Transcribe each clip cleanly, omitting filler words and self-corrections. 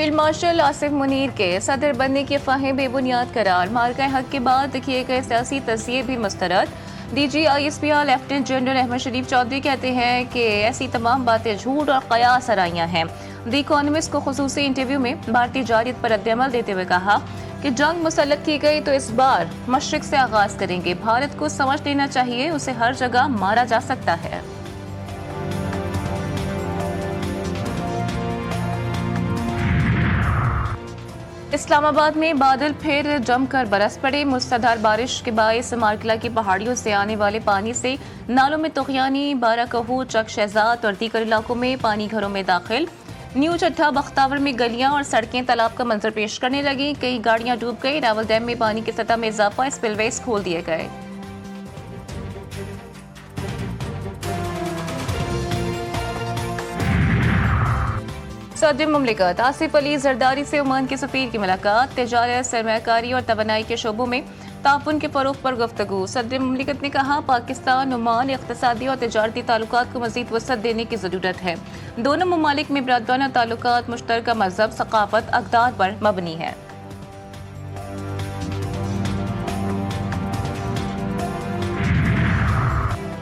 Field marshal Asif Munir के सदर बनने की अफवाहें बेबुनियाद करार। मार्का हक के बाद किए गए सियासी तज़किये भी मुस्तरद। DG/ISPR लेफ्टिनेंट जनरल अहमद शरीफ चौधरी कहते हैं कि ऐसी तमाम बातें झूठ और कयास आराइयाँ हैं। द इकोनॉमिस्ट को खुसूसी इंटरव्यू में भारतीय जारियत पर रद्दअमल देते हुए कहा कि जंग मुसल्लत की गई तो इस बार मशरिक से आगाज करेंगे। भारत को समझ लेना चाहिए उसे हर जगह मारा जा सकता है। इस्लामाबाद में बादल फिर जमकर बरस पड़े। मुसलधार बारिश के बायस मारकला की पहाड़ियों से आने वाले पानी से नालों में तुगयानी, बाराकहू, चक शहजाद और दीगर इलाकों में पानी घरों में दाखिल। न्यू चट्टा बख्तावर में गलियां और सड़कें तालाब का मंजर पेश करने लगी। कई गाड़ियां डूब गई। रावल डैम में पानी की सतह में इजाफा, स्पिलवेज खोल दिए गए। सदर मुमलिकत आसिफ अली जरदारी से ओमान के सफीर की मुलाकात। तिजारत, सरमायाकारी और तवानाई के शोबों में ताउन के फरोग पर गुफ्तगू। सदर मुमलिकत ने कहा पाकिस्तान ओमान इक़्तिसादी और तिजारती ताल्लुकात को मज़ीद वसअत देने की ज़रूरत है। दोनों ममालिक में बरादराना ताल्लुकात, मुश्तरका मज़हब, सक़ाफ़त, अक़दार पर मबनी है।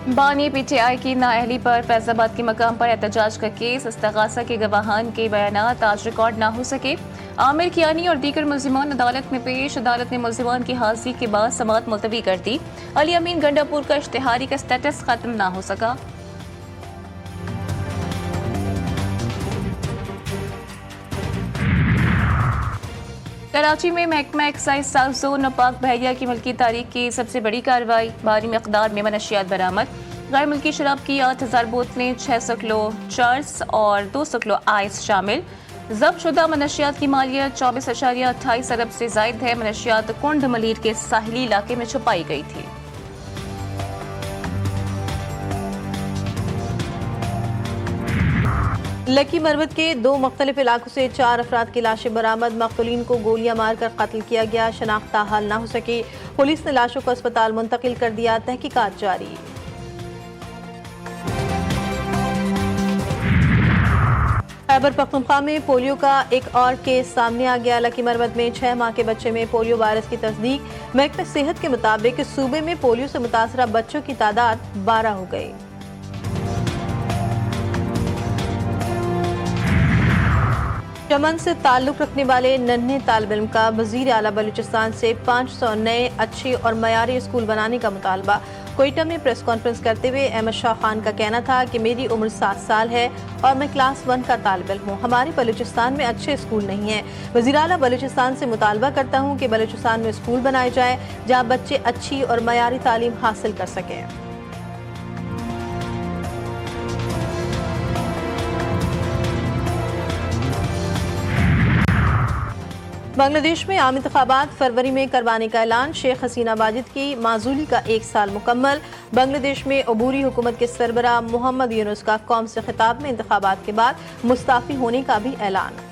बानी PTI की नाअहली पर फैज़ाबाद के मकाम पर एहतजाज का केस। इस्तग़ासा के गवाहान के बयानात आज रिकॉर्ड ना हो सके। आमिर कियानी और दीगर मुल्ज़िमान अदालत में पेश। अदालत ने मुल्ज़िमान की हाज़िरी के बाद समाअत मुलतवी कर दी। अली अमीन गंडापुर का इश्तिहारी का स्टेटस खत्म ना हो सका। कराची में महकमा एक्साइज साउथ जोन नापाक बहरिया की मुल्की तारीख की सबसे बड़ी कार्रवाई। भारी मकदार में मनशियात बरामद। गैर मुल्की शराब की 8000 बोतलें, 600 किलो चर्स और 200 किलो आइस शामिल। जब्त शुदा मनशियात की मालियत 24.28 अरब से जायद है। मनशियात कुंड मलीर के साहिली इलाके में छुपाई गई थी। लकी मरवत के 2 मुख्तलिफ इलाकों से 4 अफराद की लाशें बरामद। मक़तूलीन को गोलियां मारकर कत्ल किया गया। शनाख्त ताहाल न हो सकी। पुलिस ने लाशों को अस्पताल मुंतकिल कर दिया। तहकीकात जारी। खैबर पख्तूनख्वा में पोलियो का एक और केस सामने आ गया। लकी मरवत में 6 माह के बच्चे में पोलियो वायरस की तस्दीक। महकमे सेहत के मुताबिक सूबे में पोलियो से मुतासरा बच्चों की तादाद 12 हो गई। चमन से ताल्लुक रखने वाले नन्हे तालिब इल्म का वज़ीर आला बलूचिस्तान से 500 नए अच्छे और मयारी स्कूल बनाने का मुतालबा। कोयटा में प्रेस कॉन्फ्रेंस करते हुए अहमद शाह खान का कहना था कि मेरी उम्र 7 साल है और मैं क्लास 1 का तालिब इल्म हूँ। हमारे बलूचिस्तान में अच्छे स्कूल नहीं हैं। वज़ीर आला बलूचिस्तान से मुतालबा करता हूँ कि बलूचिस्तान में स्कूल बनाए जाएँ जहाँ बच्चे अच्छी और मयारी तालीम हासिल कर सकें। बांग्लादेश में आम इंतखाबात फरवरी में करवाने का ऐलान। शेख हसीना वाजिद की माजूली का 1 साल मुकम्मल। बांग्लादेश में अबूरी हुकूमत के सरबराह मोहम्मद यूनुस का कौम से खिताब में इंतखाबात के बाद मुस्ताफी होने का भी ऐलान।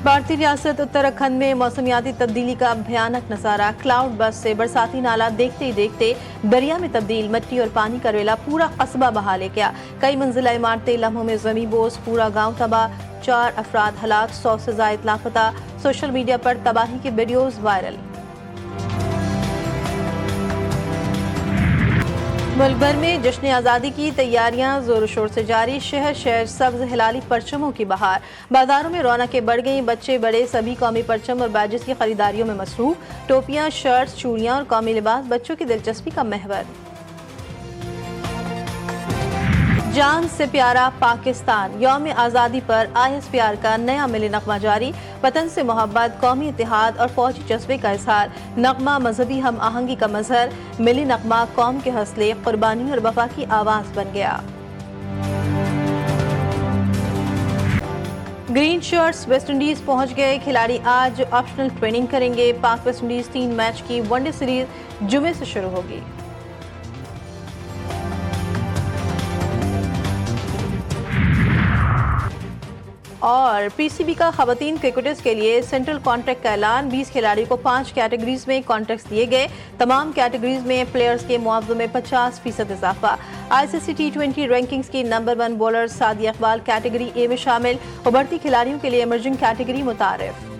भारतीय रियासत उत्तराखंड में मौसमियाती तब्दीली का भयानक नजारा। क्लाउड बस से बरसाती नाला देखते ही देखते दरिया में तब्दील। मिट्टी और पानी का रेला पूरा कस्बा बहा ले गया। कई मंजिला इमारतें लम्हों में जमी बोझ। पूरा गांव तबाह। 4 अफराद हलाक, 100 से जायद लापता। सोशल मीडिया पर तबाही के वीडियोज वायरल। मुल्क भर में जश्न आज़ादी की तैयारियां जोर शोर से जारी। शहर शहर सब्ज हिलाली परचमों की बहार। बाजारों में रौनकें बढ़ गईं। बच्चे बड़े सभी कौमी परचम और बैजेस की खरीदारियों में मसरूफ। टोपियां, शर्ट्स, चूड़ियां और कौमी लिबास बच्चों की दिलचस्पी का महवर। जान से प्यारा पाकिस्तान। यौम आज़ादी पर ISPR का नया मिली नगमा जारी। वतन से मोहब्बत, कौमी इत्तेहाद और फौजी जज्बे का इजहार। नगमा मजहबी हम आहंगी का मजहर। मिली नगमा कौम के हौसले, कुर्बानी और वफा की आवाज बन गया। ग्रीन शर्ट्स वेस्ट इंडीज पहुंच गए। खिलाड़ी आज ऑप्शनल ट्रेनिंग करेंगे। पाक वेस्ट इंडीज 3 मैच की वनडे सीरीज जुमे से शुरू होगी। और पीसीबी का खवातीन क्रिकेटर्स के लिए सेंट्रल कॉन्ट्रैक्ट का ऐलान। 20 खिलाड़ियों को 5 कैटेगरीज में कॉन्ट्रैक्ट दिए गए। तमाम कैटेगरीज में प्लेयर्स के मुआवजे में 50% इजाफा। आईसीसी T20 रैंकिंग्स की number 1 bowler Sadia Iqbal category A में शामिल। उभरती खिलाड़ियों के लिए इमर्जिंग कैटेगरी मुतारिफ।